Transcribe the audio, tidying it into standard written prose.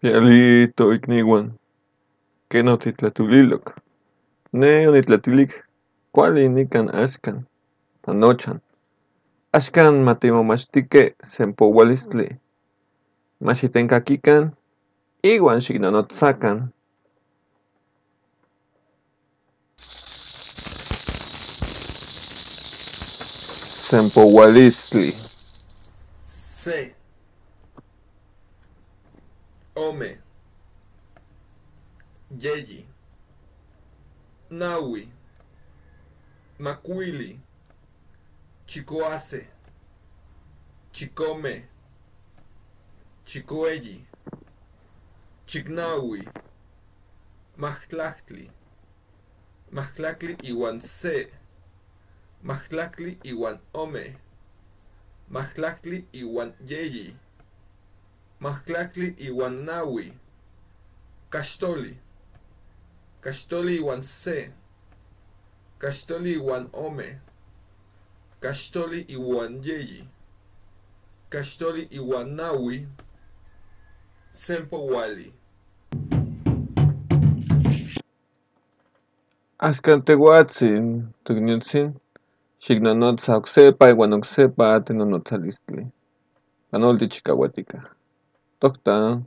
Pialito ikniuan, ken otitlatulilok. Ne onitlatilik kuali nikan axkan, anochan. Axkan matimomachtikej sempoualistli. Maxitenkakikan iuan xiknonotsakan. Sempoualistli. Se. Ome. Yeyi. Naui. Macuili. Chicoase. Chicome. Chicoeyi. Chignaui. Mahtlahtli. Mahtlahtli iwan se. Mahtlahtli iwan ome. Mahtlahtli iwan yeyi. Mahtlahtli iwan naui. Caxtoli. Caxtoli iwan se. Caxtoli iwan ome. Caxtoli iwan yeyi. Caxtoli iwan naui. Sempouali. Axkan tehuatzin, tokniutzin, xiknonotsa oksepa iuan oksepa tinonotsalistli. Panolti chikauatika. Toktan.